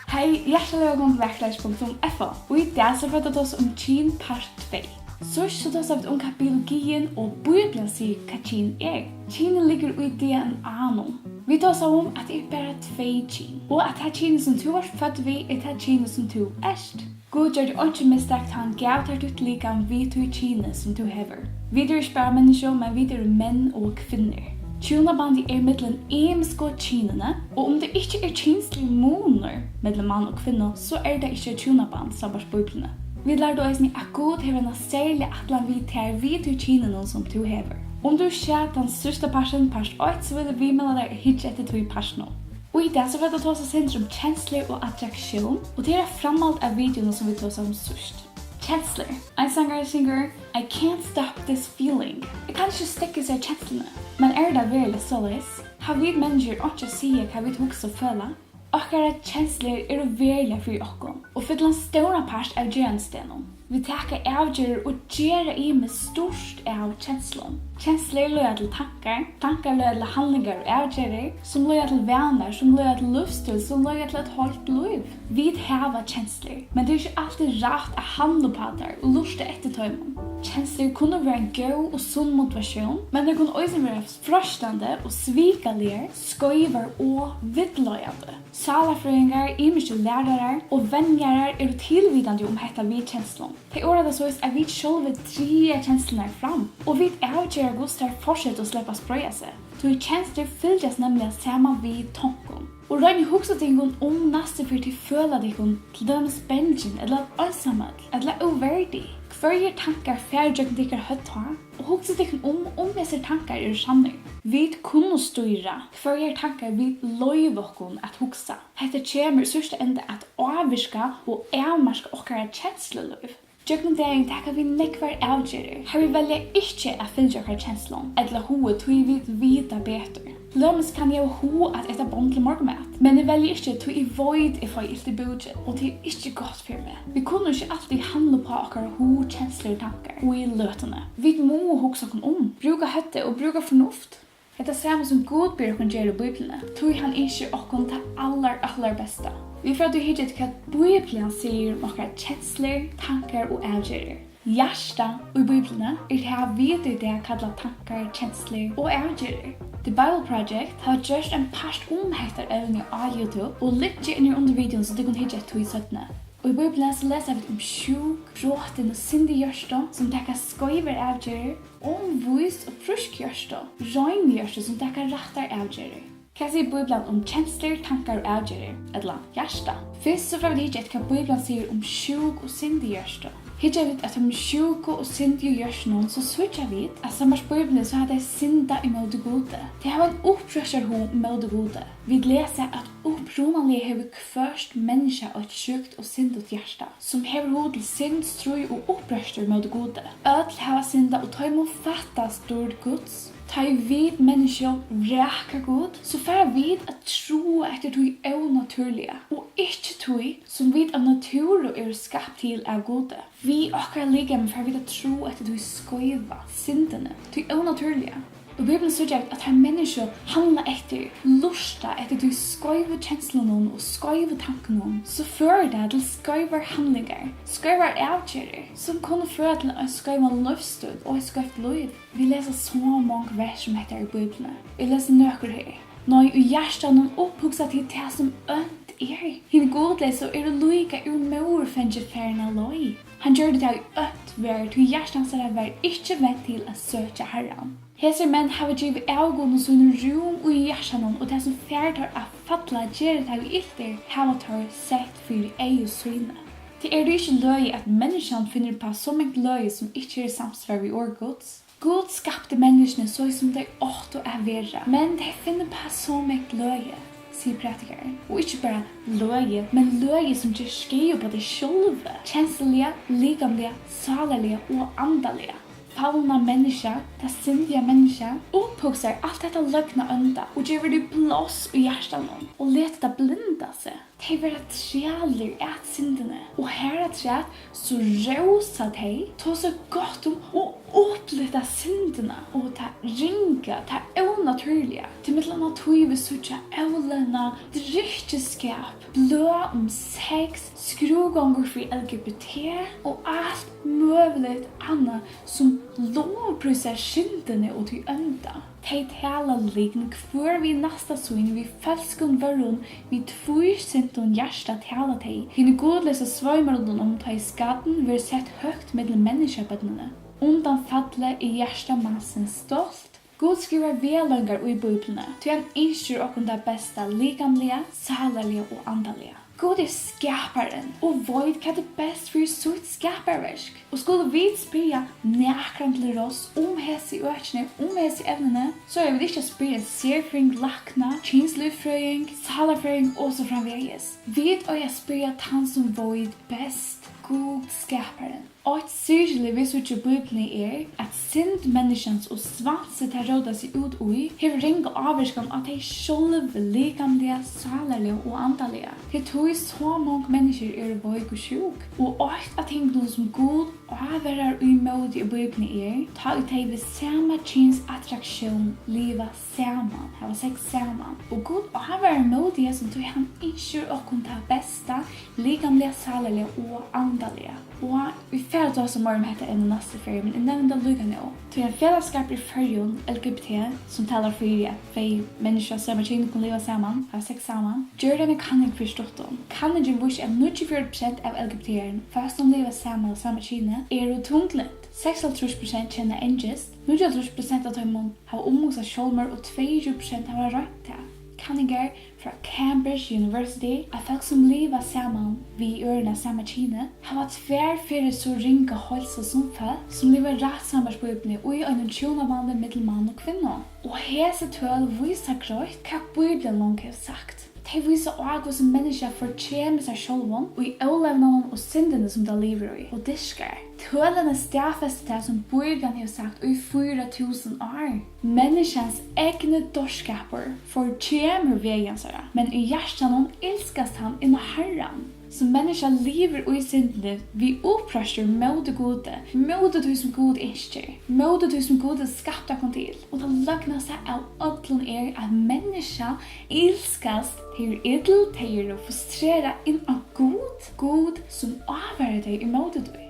Hej, hjertelig velkommen til Vakurleiki.fo. Og I dag så prater vi oss om kyn part 2. Først så tar vi om hva biologien og Bibelen sier hva kyn er. Kynen ligger i DNA-en. Vi tar oss om at det er bare 2 kyn. Og at det kynet som du var født ved er det kynet som du erst. God gjør det ikke mistak til han gav til ditt likam vid to kynet som du hever. Vi er ikke bare mennesker, men vi er menn og kvinner. Tjonabandet er mellom emiske kynene, og om det ikke er kynslige moner mellom mann og kvinne, så er det ikke tjonaband, sabbars Bibelen. Vi lærte også at God har en særlig atlan vi tar vid to kynene som du hever. Om du ser den største parten, part 8, så vil vi melde deg hitje etter 2 parten. Og I det så vil det ta oss om Kenslur og attraktion, og det er framhald av videoene som vi tar oss om sørst. Kenslur. En sanger synger I can't stop this feeling. Jeg kan ikke stikke seg kjenslene, men er det virkelig såleis? Har vi mennesker ikke å si hva vi tok så føle? Okkara kjensler er virkelig for okkom, og for den store part av gjørenstenen. Vi takker avgjører og gjør I med størst av kjenslene. Kjensler løyer til tankar, tankar løyer til handlingar og avgjører, som løyer til vaner, som løyer til livsstil, som løyer til et holdt liv. Vi har kjensler, men det er ikke alltid rart å handle på det og luste etter tøymen. Kjensler kunne være en god og sunn motivasjon, men det kunne også være frostande og svikalige, skøyver og vidløyende. Salafrøyngar, imiske lærere og venngjærer er tilvidende om hetta vid kjenslene. Det er det så at vi selv driver kjenslene fram, og vi avgjør hvordan fortsetter å slippe sprøye seg. Så kjensler fyldes nemlig sammen vid tanken. Og røyne hukse ting om neste for til føle deg til dømes bensin, eller ensamhet, eller uverdig. Hverje tankar færgjøkken dikker høtt har, og hukse ting om disse tankar er sanning. Vi kunne styre hverje tankar vi løyve okkon at hukse. Hette kommer i sørste ende at avvirka og avmarska okkara kjensleløyv. Jøkken dagen takker vi nekvar avgjører. Her vi velger ikke å fylge okkar kjenslene, eller hoe tog vi vita bedre. Lømmes kan jeg ho at etta bånd til morgenmat, men jeg velger ikke tog I void I får ilt I budget, og det er ikke godt for meg. Vi kunne ikke alltid handle på okkar ho kjensler og tankar, og I løtene. Vi må hoksa okkon bruka Hetta og bruka fornuft. Det er samme som God ber okkon gjøre I Bibelen, tog han ikke okkon til aller beste. Vi får du hittet hva Bibelen sier om okkar kjensler, tankar og avgjører. Hjärsta I Bibelen det vi det kallar tankar, kjensler og avgjører. The Bible Project har gjort en part om Hetta evninum på YouTube, og ligger inn under videoen så du kan hittet to I 17. Og I Bibelen så leser vi om sjuk, bråten og syndig gjørstå, som takker skøyver avgjører, omvist og frusk gjørstå, røyn gjørstå som takker rettar avgjører. Hva sier Bibelen om kjensler, tankar og avgjører, eller hjärsta? Først så får vi hittet hva Bibelen sier om sjuk og syndig gjørstå. Hittar vi at om sjuko og syndige gjørsnån, så switchar vi at sammars Bibelen så har de synda I mode gode. De har en opprørsar ho mode gode. Vi leser at opprunalige hever kvørst menneska og et sjukt og syndet hjärsta, som hever ho til synd, strøy og opprørsar mode gode. Ødel hava synda og ta må fatta stort gods. Ta I vid mennesker ræka god, så får vi at tro etter tog naturlige, og ikke tog som vi av natur er skapt til av gode. Vi okkar ligger får vi at tro etter tog skøyva, syndene, tog naturlige. Og Bibelen sier at her mennesker handler etter, lusta etter tog skøyve kjenslene og skøyve tankene, så fører det til skøyver handlinger, skøyver avgjører, som kunne føre til en skøyve løvstød og en skøyvt liv. Vi leser så mange vers som heter I Bibelen. Vi leser nøkker her. Når I hjertet opphugsa til det som ønt er. Hinn godleg så det lyka ur mor fengeferna loi. Han gjør det I ønt vær, til hjertet er vær ikke vent til å søke Herren. Heser menn har givet avgående sånne rom og I hjertet, og det som færtar av fatla gjør det I ilter, har tar sett for ei og syne. Det det ikke løye at menneskene finner på så mye løye som ikke samsvar ved årgods. God skapte menneskene så som de åtte å være, men de finner på så mye løye, sier pratikeren. Og ikke bare løye, men løye som ikke skriver på det selv, kjenslige, likamlige, salerlige og andalige. Fallna menneska, det syndige menneska, opphugser alt dette løgna ønda og gjør det blås I hjertan og leter det blinda seg. de vera trealer at syndene. Og her træt så rosa de, ta så godt om og opplita syndene, og ta ringa, ta onaturliga. Til mittlana tog vi sucha eulena, drikkeskap, blå om sex, skrugongur for LGBT, og alt møvlet anna som lovprysar syndene og til ønda. De tala lign kvar vi nasta suin vi falskun varun vi tvey sinton hjärsta tala de. Hine godlösa svøymarlun om ta i skatten vi sett högt med menneskebødnene. Undan falle i hjärsta massen stolt. God skriver velöngar i bibelene, til han innskjer okkur det besta likamlige, salarlige og andaliga. God skaparen, og vet hva det best for sitt skaparverk. Og skulle vi spyrja nekran til oss hese økene, hese evnene, så vi ikke spyrja serfring, lakna, Kenslur, salarfrøying og så framveges. Vi spyrja han som vet best, god skaparen. Og et syrlig vi suttje bibelene at synd menneskens og svanset har råda seg ut ui, hever ringa avverskan at de sjolve likamlige, salarlige og andalige. Det tog så mange mennesker voik og sjuk. Og alt av tingene som god avverar uimodig i bibelene ta ut de ved samme kins attraksjon, liva saman, hava sex saman. Og god avverar modige som tog han innskjur okkur ta besta, likamlige, salarlige og andalige. Og vi færd oss om Hetta enn neste ferie, men jeg nevnte lukka nå. Til en fellesskap i fyrjon, LGBT, som talar for at tvey mennesker samme kjinn kan leva saman, ha sex saman, gjør denne kanning forstått om. Kanningen viser at 94% av LGBT-eren, fast de lever saman og samme kjinn, tungtlent. 36% kjenner engest, 93% av dem har omgått sjålmer og 22% har rødt til. Kanninger fra Cambridge University at folk som lever sammen vid ørene samme kine har tverrfyrir så ringa helse som folk som lever rett samarbeidsbøybne og i en tjonavande middelmann og kvinner. Og hese tøl viser grøyt hva Bibelen langt har sagt. De viser også som mennesker fortjener seg selv og i overlevnene og syndene som de lever i og disker. Tølene stedfester det som Bibelen har sagt i 4000 år. Menneskens egne dårskaper fortjener veien seg, men i hjertene elskes han innom Herren. Så mennesker lever i syndene vi opprøster mot det gode, mot det som god innskjer, mot det som god skapte kon til. Og det løgner seg av ødlen at mennesker elskes til edel, til å frustrere inn av god som avhører deg imot det.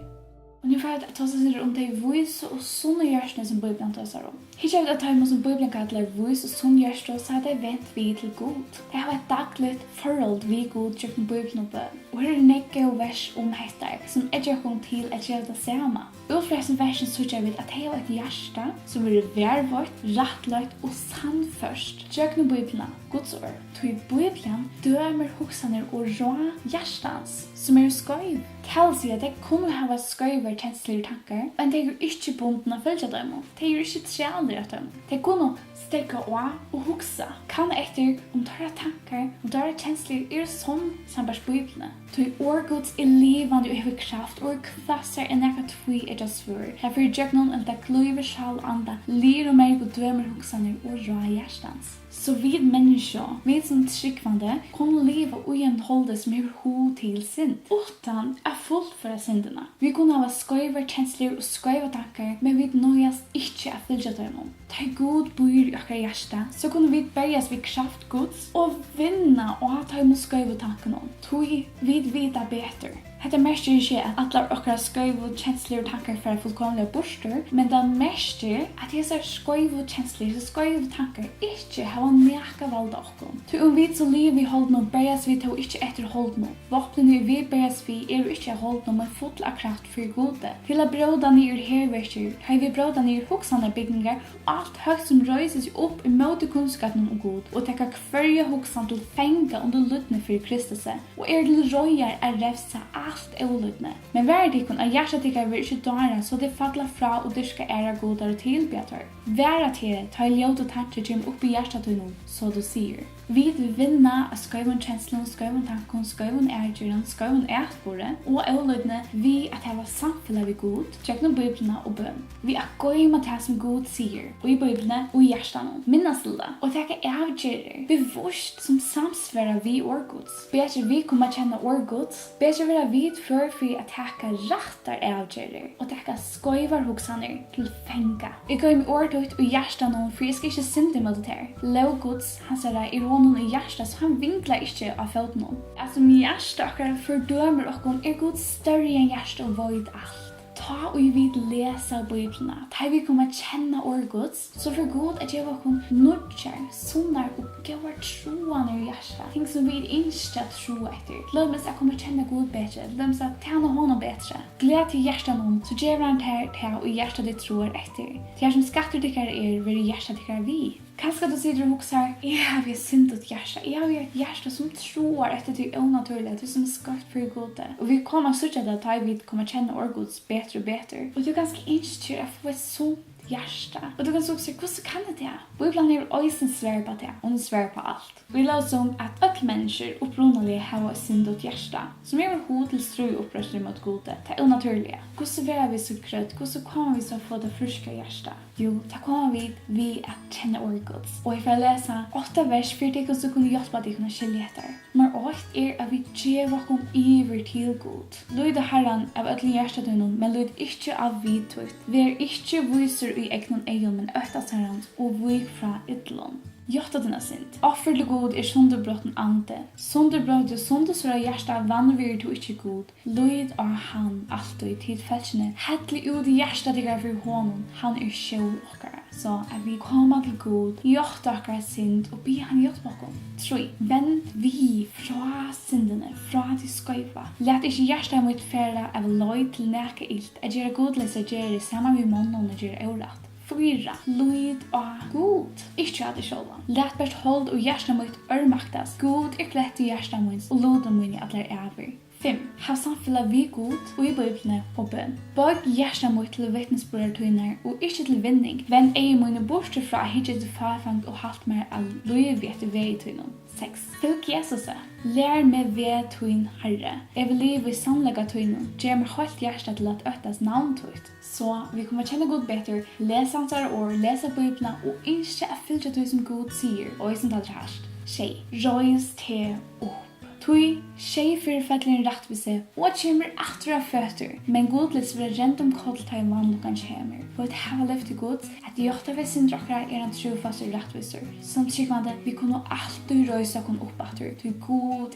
Og nu får jeg ta seg om de vis og sunne hjørstene som Bibelen tar seg om. Ikke at de som Bibelen kallar vis og sunne hjørstene, så har de vent vi til god. De har et dagligt forhold vi god trykken Bibelen og bøn. Og her nekke og vers Hetta, som gjør til at gjøre det samme. Utfra versen sørger vi at de har et hjerte som vil vervått, rettløyt og sannførst. Trykken Bibelen, Guds ord. Til Bibelen dømer hoksaner og rå hjertans, som skøyv. Kall sier at de kunne ha skøyver kjensler tankar, men de ikke bunden av følge dem. De ikke trealer av dem. De kunne stekka av og hoksa. Kan etter om dere tankar, om dere kjensler som samarbeidsbøyblene. Til årgods livande og hever kraft, og kvasser nekka tvey det svør. Derfor gjør noen at det kløyver sjal anda, lir og merk og dømer hoksaner og rå hjertans. Så vi mennesker, vi som tryggvande, kunne leve ujevnt holde som hever ho til synd, utan å fullføre syndene. Vi kunne ha skøyver kjensler og skøyver tankar, men vi nøyast ikke å fylgja dem. Da god bor i okkar hjärsta, så kunne vi berges vid kraft gods og vinna og ta imot skøyver tankene. Tog vi vita beter. Hetta mestir ikke at alle okkar skøyver kjensler og tankar for fullkomlige borster, men det mestir at disse skøyver kjensler og skøyver tankar ikke har nekka valda okkom. Til om vi så liv vi hold noe, berges vi til ikke etter hold noe. Våpnene vi berges vi ikke hold noe, men full av kraft for gode. Til å bråda nyer herverker, har vi bråda nyer hoksane bygninger, alt høgt som røyses opp i måte kunnskapen om god, og tekka hverje hoksan til fenga under luttene for Kristus, og til røyer revsa allt olydne. Men vær dikkun at hjertet dikkar vil ikke dara så det falla fra og dyrka æra godar og tilbjatar. Væra til ta ljot og tanke kjem upp i hjertet tunum, så du sier. Vi vil vinna av skøyvun kjenslun, skøyvun tankun, skøyvun ærgjuran, skøyvun ætbore, og olydne vi at hava samfella vi god, tjekkna biblina og bøn. Vi er gøyma til som god sier, og i biblina og i hjertanon. Minnast til det, og tekka avgjerer, bevusst som samsværa vi orgods. Bedre vi kommer kjenne orgods, bedre vera vi for at tekka rattar avgjerer, og tekka skøyvar hugsaner til fenga. Jeg gøy med ordet og hjertanon, for jeg skal ikke synde med det her. Lovgods, han sier i honom i hjertet, så han vinklar ikke av føtene. Altså, min hjerte akkurat fordømer okkom god større enn hjertet og void alt. Ta og vi lesa Bibelna. Ta vi kommer kjenne orgods, så for god at jeg okkom nudjar, sunnar og gavar troan i hjertet. Ting som vi ikke tro etter. Lad meg kommer kjenne god bedre. Lad meg tjene honom bedre. Gled til hjertet noen, så gjør han til og hjertet ditt tror etter. Til som skatter dikkar vil hjertet dikkar vi. Kanskje du sitter og husker, jeg har vi synd ut hjerte. Jeg har vi et hjerte som tror etter til unaturlig, til som skapt for gode. Og vi kommer så at vi kommer kjenne orgods bedre og bedre. Og du er ganske innstyr å få et sånt hjärsta. Och du kan så också, hvordan kan det det? Bibeln är också svär på det, och den svär på allt. Vi lär oss om att alla människor upprunaligt har synd och hjärsta, som är hot till strö upprörsning mot gode. Det är onaturliga. Hvordan är vi så krött? Hvordan kommer vi så få det friska hjärsta? Jo, det kommer vi att känna orgods. Och ifall jag läser 8 vers för det så kunde hjälpa dig kunna skilja det. Men 8 är att vi ger oss iver till god. Lyd herran av alla hjärsta dunnen, men lyd inte av vidtukt. Vi är inte viser i egnon egen, men öktas herrans och vik fra ytlon. Jotta dina synd. Offer til god sunderbrotten ante. Sunderbrott sundersvara hjärsta vanvir du ikke god. Lyd av han alltid tid fälsene. Hettlig ut hjärsta digar for honom. Han sjål okkara. Så at vi kommer til god. Jotta okkara synd og be han hjälpa okkom. 3. Vend vi fra syndene, fra de skøyva. Let ikke hjärsta mot færa av løy til neka ilt. At gjøre godløse gjøre sammen med månen og gjøre øvrat. 4. Lyd og god. Ikke at det sjålvan. Let bært hold og hjärsta mot ørmaktas. God klett i hjärsta mot og loden mot at lær æver. 5. Ha samfella vi god og i bøyblene og bøn. Bøg hjärsta mot til vittnesbørartøyner og ikke til vinning. Vend mine borte fra hitje til farfang og halt mer av løyvi etter veitøynen. 6. Fylg Jesus. Lær meg ved tøyn herre. Jeg vil leve i sannlega tøynen. Gjør meg helt hjärsta til at øktas navntøyt. Så vi kommer kjenne god bedre, lese hans ord, lese bøyblene og ikke at fylgja tøy som god sier, og i sånt alt herst. 6. Røys til opp. Tui, tjej fyrir fellin rattvise, og kjemur atra av føtter, men godlis vil rent kolta i mannlukan kjemur. For at hava løfti gods, at jotta ved sin drakkar han trofast og rattviser. Som tryggvande, vi kunne alltid røysa kon oppatter, tui god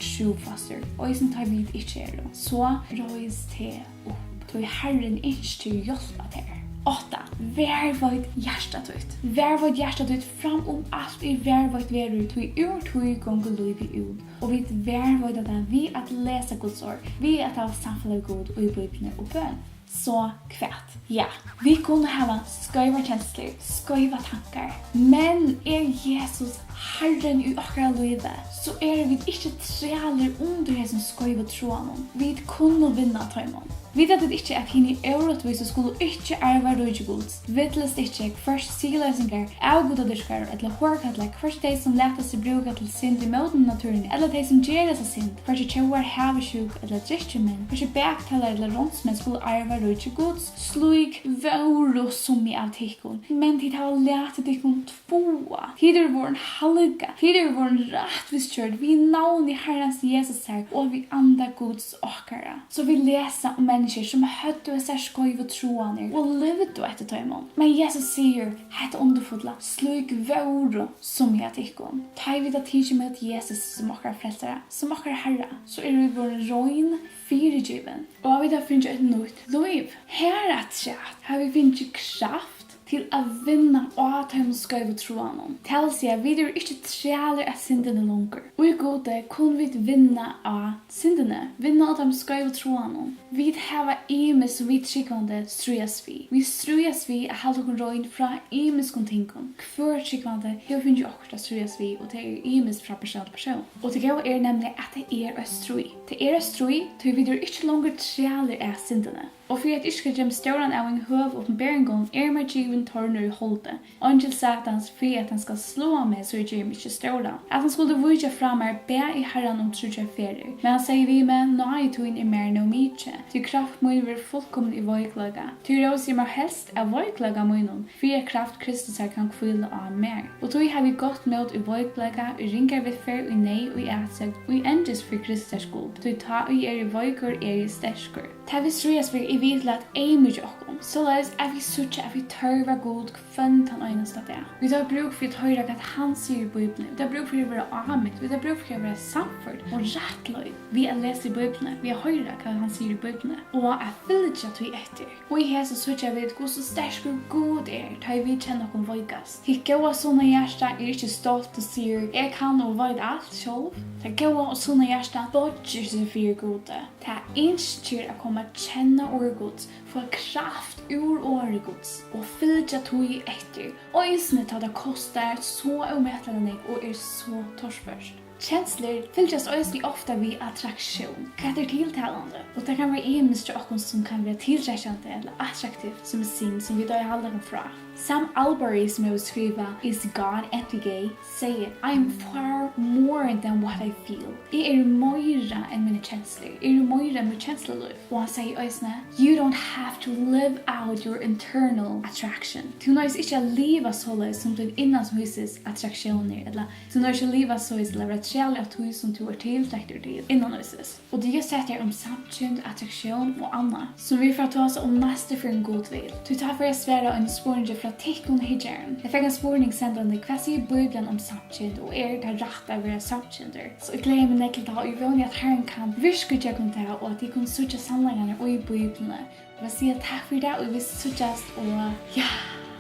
trofaster, og i sånt vid ikkje Så røys til opp. Tui herren ikkje til hjelpa til 8. Vær hjertatøyt. Vær hjertatøyt fram alt i vær verur, tui ur tui gongu luivi ut. Og vi vær at vi at lesa Guds ord, vi at ha samfunnet god og i bøyblene og bøn. Så kvært. Ja, vi kunne hava skøyva kjensler, skøyva tankar. Men Jesus Herren i okkara livet, så vi ikke trealer under det som skøyva troanen. Vi kunne vinna tøymon. Vi vet ikke at henne eurotvise skulle ikke arva rujje gods. Vittlest ikke først sigeløsninger av gode dyrkere, eller hårkatler, først de som leter seg bruka til synd i måten naturen, eller de som gjør seg synd, først tjauar havesjuk, eller drikkjemenn, først bektaler eller rånsmenn skulle arva rujje gods, sluik våro som i av tikkun. Men tid har letet tikkun tvoa. Tider våren halga, tider våren rattvistgjørd, vi navn i Herrens Jesus her, og vi anda gods okkara. Så vi leser om mennesker som hødde seg skøyv og troaner og levde etter tøymon. Men Jesus sier, hette underfodla, sluk våro som jeg tikkun. Ta vi da tidsi med Jesus som okkar frelsere, som okkar herra, så vi vår røyn fyrirgiven. Og vi da finner et nytt liv. Her at har vi finner kraft til att vinna och ta hem sköv troanon. Till sig vi är inte trälar att syndene longer. Och i gode kun vi vinna av syndene, vinna av dem sköv troanon. Vi har imes och vi tryggvande strujas vi. Vi strujas vi att hålla kon roin fra imes kontinkon. För tryggvande hur finns ju också strujas vi och det är imes fra person till person. Och det går är nämligen att det är strui. Det är strui till vi är inte longer trälar att syndene. Og for at ikke gjem ståran av en høv åpenbæringen med given torner i holdet. Angel satans for at han skal slå med så gjem ikke ståran. At han skulle vujja framar bæ i herran trudja ferier. Men han sier vi med nøy tuin mer no mykje. Til kraft mun vir fullkommen i vojklaga. Til rås mer helst av vojklaga munnen. For at kraft Kristus her kan kvile av mer. Og tog har vi gått med i vojklaga, i ringar vi fer, i nei og i atsøkt, og i endjes for Kristus skuld. Tog ta i i vojkur i sterskor. Ta vi strujas vi vi lat ei mykje okkom. Så leis vi suttje vi tørva god kvann tan einasta dag. Vi tar bruk for at høyra at han sier i Bibelen. Vi tar bruk for å være amit. Vi tar bruk for å være samført og rettløy. Vi lest i Bibelen. Vi høyra hva han sier i Bibelen. Og FYLG at vi etter. Og i hese suttje vi hvor så sterk og god tar vi kjenne okkom voikast. Hitt gåa sånne hjärsta ikke stolt og sier jeg kan og veit alt sjolv. Ta gåa og sånne hjärsta bodger seg for gode. Ta innskjer å komme kjenne Guds, få kraft ur året Guds och fylja tog efter. Och isne ta det kostar så omätande och så torspörst. Känslor fyljas öslig ofta vid attraktion. Det är tilltalande. Och det kan vara imenstr okkom som kan vara tillräckande eller attraktivt som sin som vi då är alla fra. Sam Albury som jag skriva Is God anti-gay säger I am far more than what I feel. Jag mera än mina känslor. Jag mera med känsloliv. Och han säger ösna You don't have to live out your internal attraction. Du nöjs inte att leva så som du innan som huses attraktioner eller du nöjs att leva så i laboratorial att hus som du är tillräckligt till innan huses. Och det just sätter om samtynd, attraktion och annat som vi får ta oss om nästa för en god vil. Du tar för att svära en spårning fra tekkon hijern. Jeg fikk en spurning sendende hva sier Bibelen om samkjent og det rett av å være samkjenter. Så jeg gleder meg nekkelt da og jeg vil at Herren kan virke ut jeg kan ta og at de kan søke samlingene og i Bibelen. Og jeg sier takk for det og vi søkes og ja,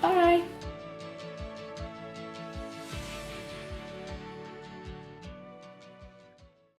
bye!